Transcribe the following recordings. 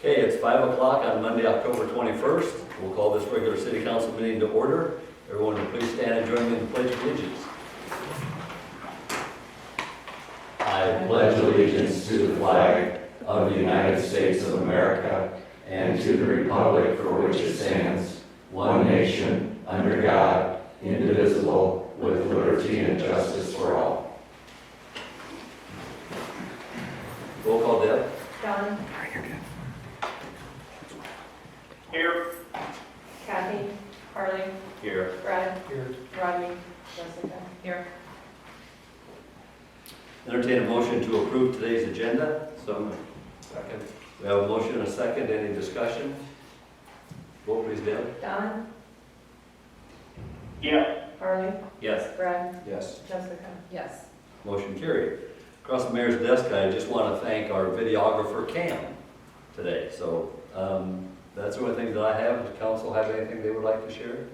Okay, it's 5 o'clock on Monday, October 21st. We'll call this regular city council meeting to order. Everyone will please stand and join me in the pledge of allegiance. I pledge allegiance to the flag of the United States of America and to the republic for which it stands, one nation, under God, indivisible, with liberty and justice for all. Roll call, Deb. Don. Here. Kathy. Harley. Here. Brad. Here. Rodney. Jessica. Here. Entertain a motion to approve today's agenda. So, second. We have a motion and a second. Any discussion? Vote please, Deb. Don. Yes. Harley. Yes. Brad. Yes. Jessica. Yes. Motion carried. Across the mayor's desk, I just want to thank our videographer, Cam, today. So that's the only thing that I have. Does council have anything they would like to share?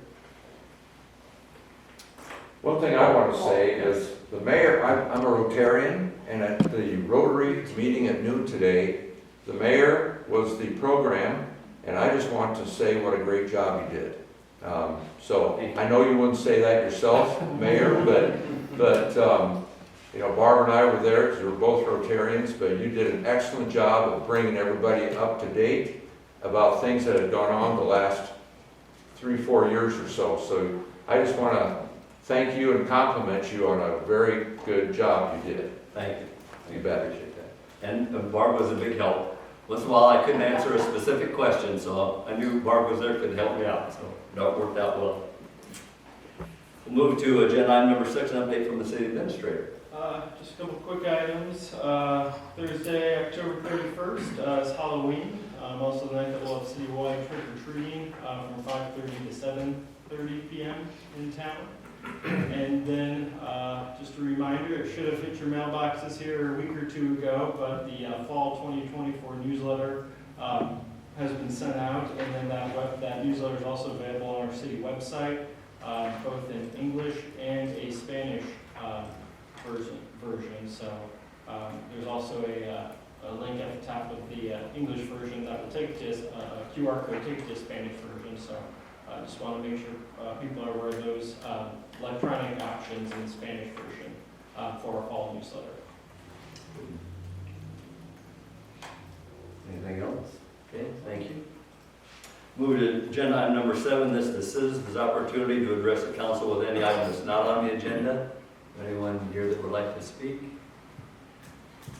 One thing I want to say is the mayor, I'm a Rotarian, and at the Rotary meeting at noon today, the mayor was the program, and I just want to say what a great job you did. So I know you wouldn't say that yourself, Mayor, but you know, Barbara and I were there because we were both Rotarians, but you did an excellent job of bringing everybody up to date about things that had gone on the last 3-4 years or so. So I just want to thank you and compliment you on a very good job you did. Thank you. You bet. Appreciate that. And Barb was a big help. Once in a while, I couldn't answer a specific question, so I knew Barb was there, could help me out. So it worked out well. We'll move to agenda item number 6, an update from the city administrator. Just a couple quick items. Thursday, October 31st is Halloween. Also the night that we'll have citywide trick-or-treating from 5:30 to 7:30 p.m. in town. And then just a reminder, it should have hit your mailboxes here a week or two ago, but the fall 2024 newsletter has been sent out, and then that newsletter is also available on our city website, both in English and a Spanish version. So there's also a link at the top of the English version that will take to a QR code take to the Spanish version. So I just want to make sure people are aware of those electronic options in the Spanish version for our fall newsletter. Anything else? Okay, thank you. Move to agenda item number 7. This is the citizens' opportunity to address the council with any item that's not on the agenda. Anyone here that would like to speak?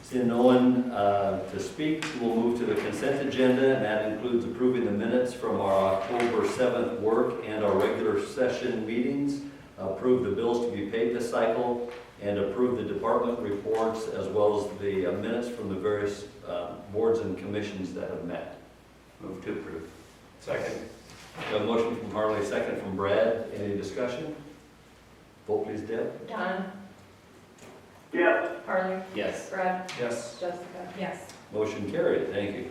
Seeing no one to speak, we'll move to the consent agenda, and that includes approving the minutes from our October 7th work and our regular session meetings, approve the bills to be paid this cycle, and approve the department reports as well as the minutes from the various boards and commissions that have met. Move to approve. Second. We have a motion from Harley, second from Brad. Any discussion? Vote please, Deb. Don. Yes. Harley. Yes. Brad. Yes. Jessica. Yes. Motion carried. Thank you.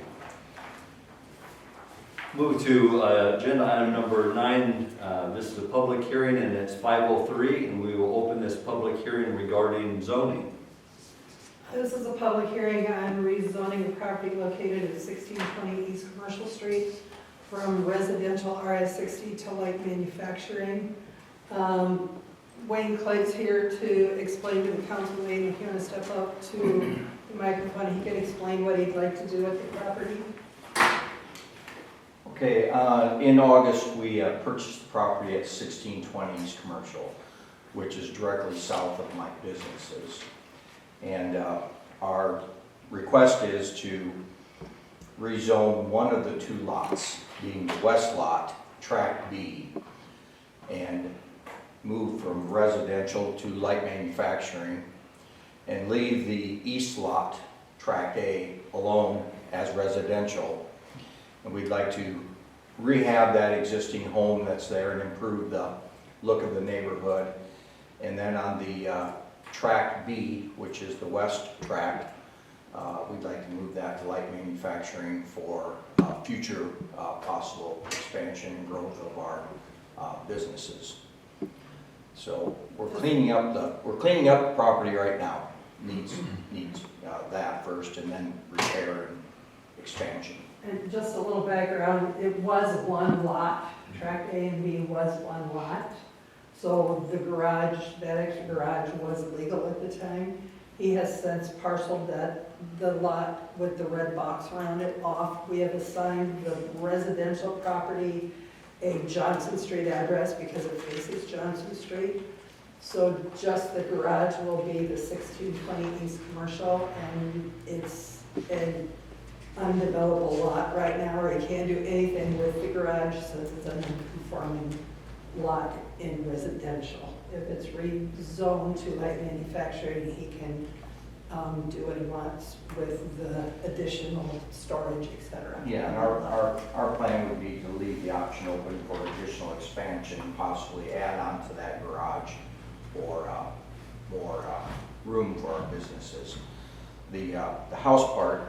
Move to agenda item number 9. This is a public hearing and it's 5:03, and we will open this public hearing regarding zoning. This is a public hearing on rezoning a property located at 1620 East Commercial Street from residential RS60 to light manufacturing. Wayne Clay's here to explain to the council. Wayne, if you want to step up to the microphone, he can explain what he'd like to do with the property. Okay, in August, we purchased the property at 1620 East Commercial, which is directly south of my businesses. And our request is to rezone one of the 2 lots, being the west lot, tract B, and move from residential to light manufacturing, and leave the east lot, tract A, alone as residential. And we'd like to rehab that existing home that's there and improve the look of the neighborhood. And then on the tract B, which is the west tract, we'd like to move that to light manufacturing for future possible expansion and growth of our businesses. So we're cleaning up the property right now. Needs that first, and then repair expansion. And just a little background, it was one lot, tract A and B was one lot. So the garage, that extra garage was legal at the time. He has since parceled the lot with the red box around it off. We have assigned the residential property a Johnson Street address because it faces Johnson Street. So just the garage will be the 1620 East Commercial, and it's an undevelopable lot right now, or he can't do anything with the garage since it's an non-conforming lot in residential. If it's rezoned to light manufacturing, he can do what he wants with the additional storage, et cetera. Yeah, and our plan would be to leave the option open for additional expansion, possibly add on to that garage or more room for our businesses. The house part,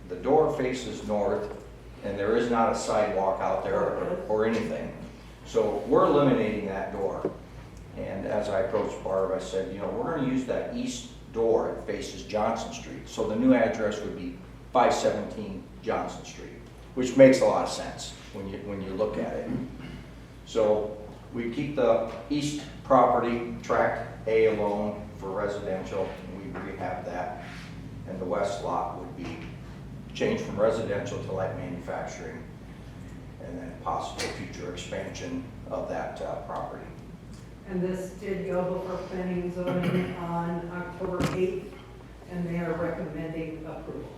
the door faces north, and there is not a sidewalk out there or anything. So we're eliminating that door. And as I approached Barb, I said, you know, we're gonna use that east door that faces Johnson Street. So the new address would be 517 Johnson Street, which makes a lot of sense when you look at it. So we keep the east property, tract A alone for residential, and we rehab that. And the west lot would be changed from residential to light manufacturing, and then possible future expansion of that property. And this did go before planning and zoning on October 8th, and they are recommending approval.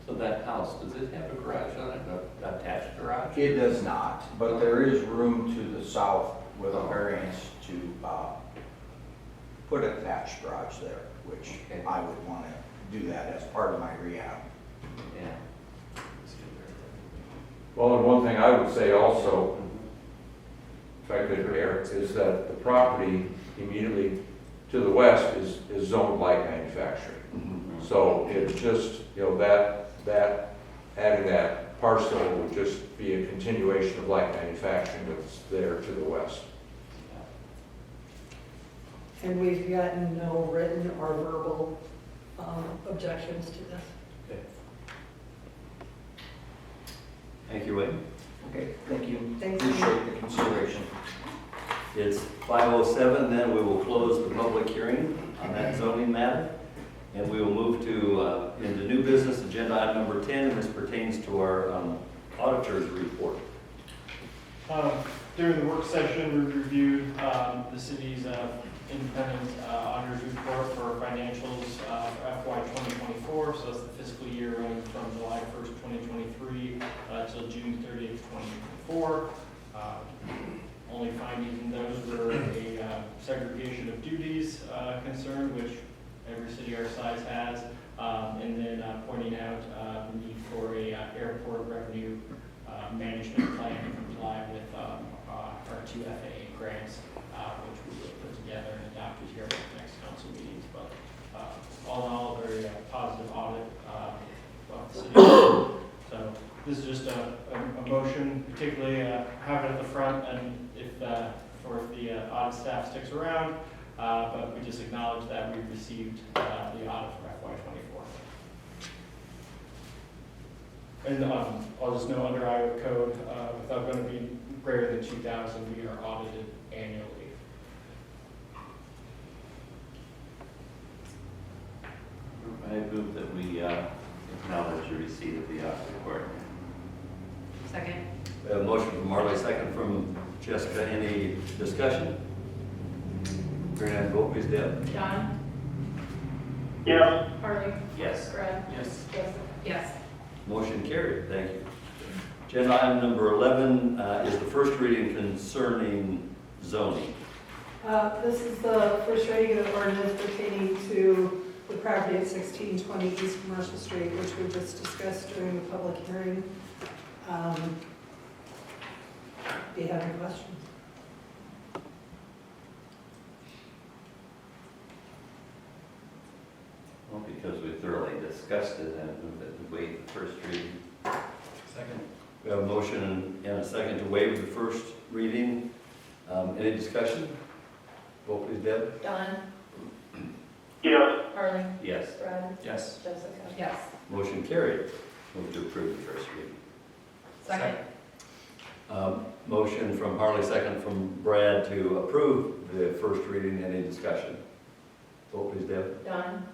So that house, does it have a garage on it, an attached garage? It does not, but there is room to the south with a variance to put an attached garage there, which Okay. I would want to do that as part of my rehab. Yeah. Well, and one thing I would say also, if I could, Mayor, is that the property immediately to the west is zoned light manufacturing. So it's just, you know, that adding that parcel would just be a continuation of light manufacturing that's there to the west. And we've gotten no written or verbal objections to this. Thank you, Wayne. Okay, thank you. Thank you. Appreciate the consideration. It's 5:07, then we will close the public hearing on that zoning matter. And we will move to, into new business, agenda item number 10, and this pertains to our auditor's report. During the work session, we reviewed the city's independent auditor's report for financials for FY 2024. So that's the fiscal year running from July 1st, 2023 till June 30th, 2024. Only findings in those were a segregation of duties concern, which every city our size has, and then pointing out the need for a airport revenue management plan to comply with our two FAA grants, which we will put together and adopted here at the next council meetings. But all in all, a very positive audit of the city. So this is just a motion, particularly have it at the front, and if the audit staff sticks around, but we just acknowledge that we received the audit for FY '24. And I'll just note under Iowa code, without going to be greater than 2,000, we are audited annually. I move that we acknowledge the receipt of the audit report. Second. We have a motion from Marley, second from Jessica. Any discussion? Hearing none, vote please, Deb. John? Yes. Harley? Yes. Brad? Yes. Jessica? Yes. Motion carried, thank you. Agenda item number 11 is the first reading concerning zoning. This is the first reading of the ordinance pertaining to the property at 1620 East Commercial Street, which we just discussed during the public hearing. Do you have any questions? Well, because we thoroughly discussed it, and move that we waive the first reading. Second. We have a motion and a second to waive the first reading. Any discussion? Vote please, Deb. Don? Yes. Harley? Harley. Yes. Brad. Yes. Jessica. Yes. Motion carried. Move to approve the first reading. Second. Motion from Harley, second from Brad to approve the first reading. Any discussion? Vote please, Deb. Don.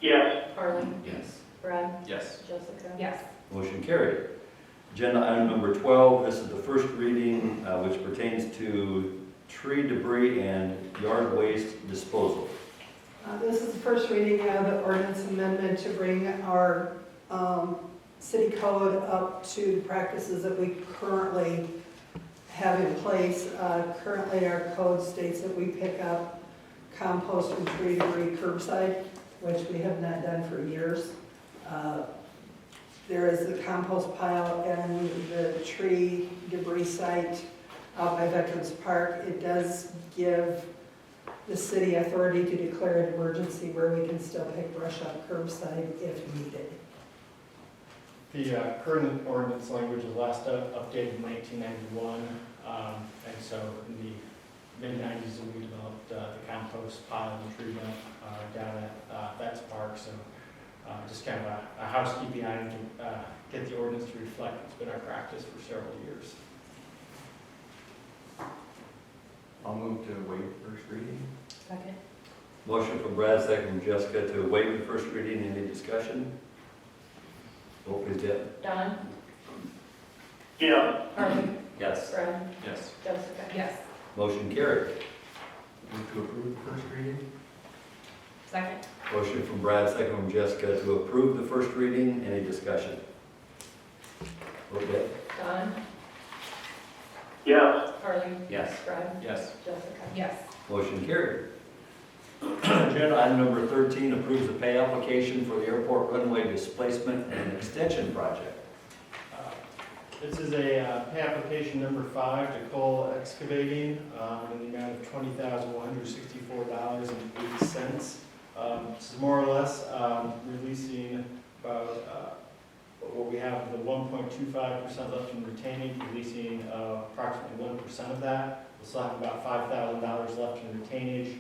Yes. Harley. Yes. Brad. Yes. Jessica. Yes. Motion carried. Agenda item number 12, this is the first reading which pertains to tree debris and yard waste disposal. This is the first reading of the ordinance amendment to bring our city code up to the practices that we currently have in place. Currently, our code states that we pick up compost and tree debris curbside, which we have not done for years. There is the compost pile and the tree debris site out by Veterans Park. It does give the city authority to declare an emergency where we can still pick brush up curbside if needed. The current ordinance language was last updated in 1991, and so in the mid-90s we developed the compost pile and tree dump down at Vets Park, so just kind of a housekeeping item to get the ordinance to reflect what's been our practice for several years. I'll move to waive first reading. Second. Motion from Brad, second from Jessica to waive the first reading. Any discussion? Vote please, Deb. Don. Yeah. Harley. Yes. Brad. Yes. Jessica. Yes. Motion carried. Move to approve the first reading. Second. Motion from Brad, second from Jessica to approve the first reading. Any discussion? Vote Deb. Don. Yeah. Harley. Yes. Brad. Yes. Jessica. Yes. Motion carried. Agenda item number 13 approves the pay application for the airport runway displacement and extension project. This is a pay application number 5 to Cole Excavating in the amount of $20,164.80. This is more or less releasing about what we have, the 1.25% left in retainage, releasing approximately 1% of that. We'll still have about $5,000 left in retainage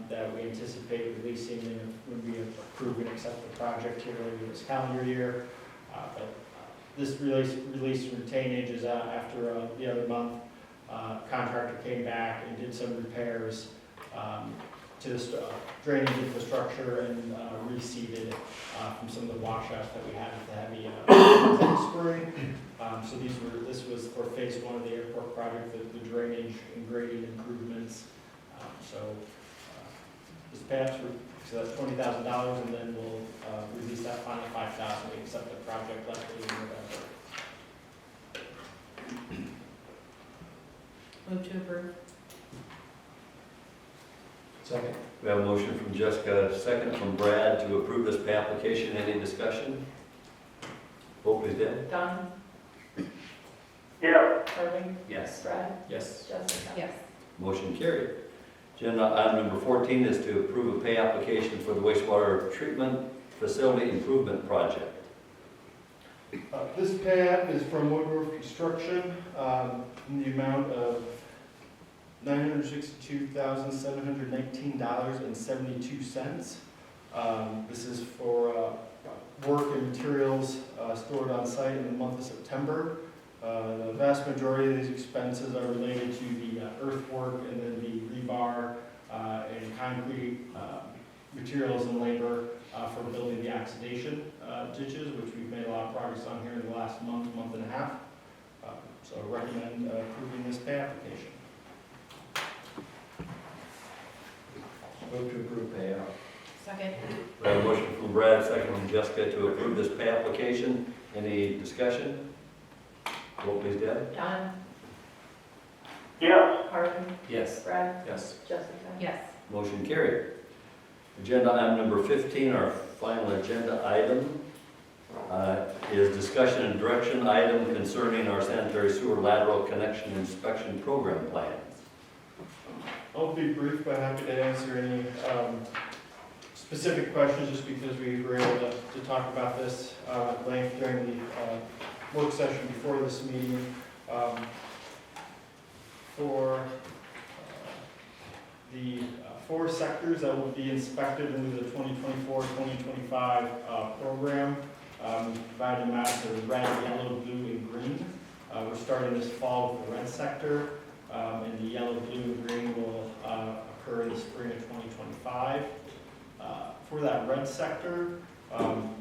that we anticipate releasing when we approve and accept the project here later this calendar year. But this release retainage is after the other month. Contractor came back and did some repairs to the drainage infrastructure and reseeded from some of the washouts that we had with the heavy spring. So this was for phase 1 of the airport project, the drainage and grading improvements. This pass so that's $20,000, and then we'll release that final $5,000. We accept the project left in November. Move to approve. Second. We have a motion from Jessica, second from Brad to approve this pay application. Any discussion? Vote please, Deb. Don. Yeah. Harley. Yes. Brad. Yes. Jessica. Yes. Motion carried. Agenda item number 14 is to approve a pay application for the wastewater treatment facility improvement project. This pay app is from Woodruff Construction in the amount of $962,719.72. This is for work and materials stored on site in the month of September. The vast majority of these expenses are related to the earthwork and then the rebar and concrete materials and labor for building the oxidation ditches, which we've made a lot of progress on here in the last month and a half. So I recommend approving this pay application. Move to approve payout. Second. We have a motion from Brad, second from Jessica to approve this pay application. Any discussion? Vote please, Deb. Don. Yeah. Harley. Yes. Brad. Yes. Jessica. Yes. Motion carried. Agenda item number 15, our final agenda item, is discussion and direction item concerning our sanitary sewer lateral connection inspection program plans. I'll be brief, but happy to answer any specific questions, just because we were able to talk about this at length during the work session before this meeting. For the 4 sectors that will be inspected into the 2024-2025 program. We provided maps of red, yellow, blue, and green. We're starting this fall with the red sector, and the yellow, blue, and green will occur in the spring of 2025. For that red sector,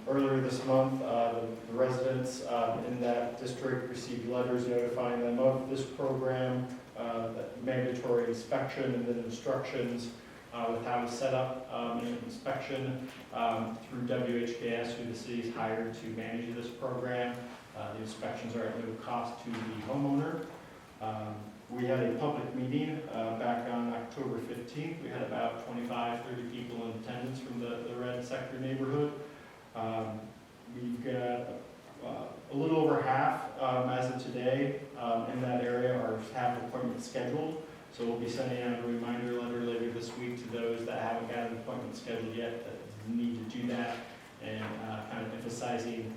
earlier this month, the residents in that district received letters notifying them of this program, that mandatory inspection and then instructions with how to set up an inspection through WHKS, who the city has hired to manage this program. The inspections are at no cost to the homeowner. We had a public meeting back on October 15th. We had about 25, 30 people in attendance from the red sector neighborhood. We've got a little over half as of today in that area have appointments scheduled. So we'll be sending out a reminder letter later this week to those that haven't got an appointment scheduled yet that need to do that, and kind of emphasizing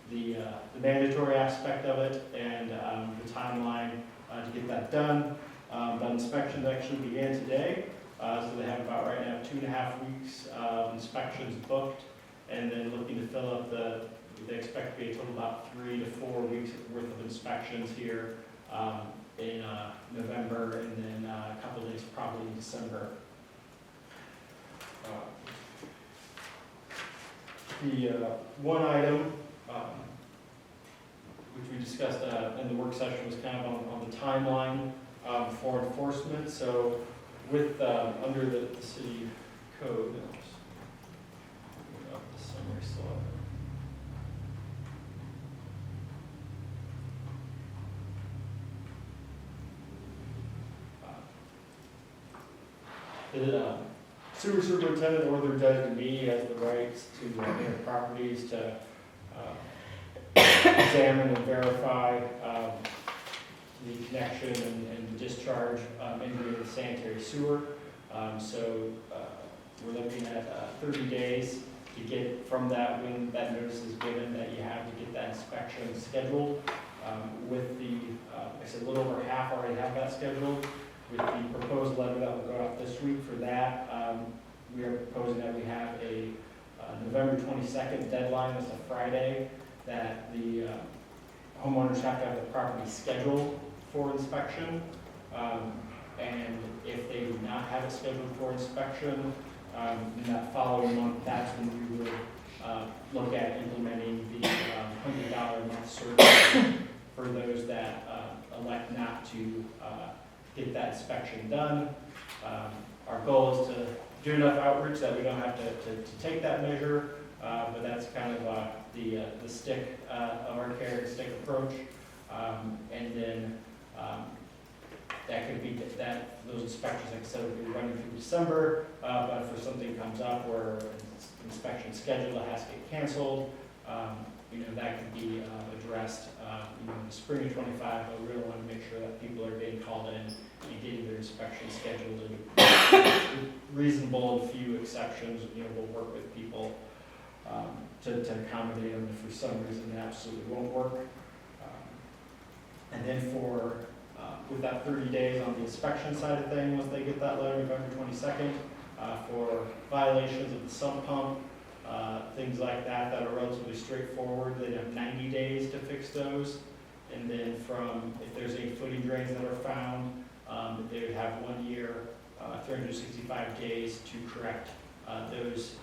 the mandatory aspect of it and the timeline to get that done. But inspections actually began today, so they have about right now 2.5 weeks of inspections booked, and then looking to fill up they expect to be a total of about 3 to 4 weeks worth of inspections here in November, and then a couple of days probably in December. The one item which we discussed in the work session was kind of on the timeline for enforcement. So with under the city code, the summary slide. The sewer superintendent or their designee has the rights to enter properties to examine and verify the connection and the discharge into the sanitary sewer. So we're looking at 30 days to get from that, when that notice is given, that you have to get that inspection scheduled. With the, like I said, a little over half already have that scheduled. With the proposed letter that will go out this week for that, we are proposing that we have a November 22nd deadline. That's a Friday, that the homeowners have to have the property scheduled for inspection. And if they do not have it scheduled for inspection, in that following month, that's when we would look at implementing the $100 a month service for those that elect not to get that inspection done. Our goal is to do enough outreach that we don't have to take that measure, but that's kind of the stick, our carrot and stick approach. And then that could be that those inspections, like I said, will be running through December, but if something comes up where an inspection schedule has to get canceled, that could be addressed in the spring of 25, but we really want to make sure that people are getting called in and getting their inspection scheduled, and reasonable and few exceptions, we'll work with people to accommodate them if for some reason it absolutely won't work. And then for, with that 30 days on the inspection side of things, once they get that letter November 22nd, for violations of the sump pump, things like that are relatively straightforward, they'd have 90 days to fix those. And then from, if there's any footing drains that are found, they would have 1 year, 365 days to correct those,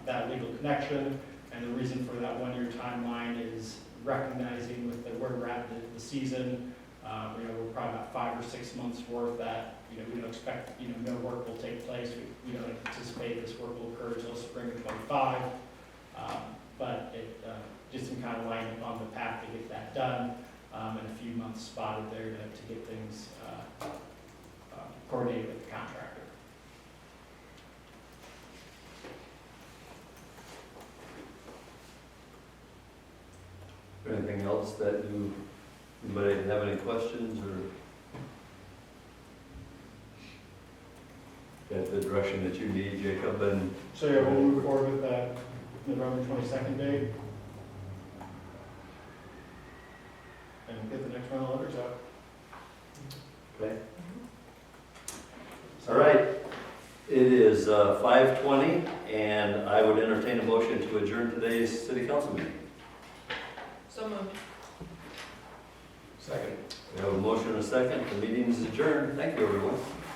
that legal connection. And the reason for that 1 year timeline is recognizing with where we're at the season, we're probably about 5 or 6 months worth that, we don't expect, no work will take place. We don't anticipate this work will occur until spring of 25. But it just some kind of line on the path to get that done, and a few months spotted there to get things coordinated with the contractor. Anything else that anybody have any questions or get the direction that you need, Jacob? And So yeah, we'll move forward with that November 22nd date. And get the next round of letters out. okay, All right, it is 5:20, and I would entertain a motion to adjourn today's city council meeting. So moved. Second. We have a motion and a second, the meeting is adjourned. Thank you, everyone.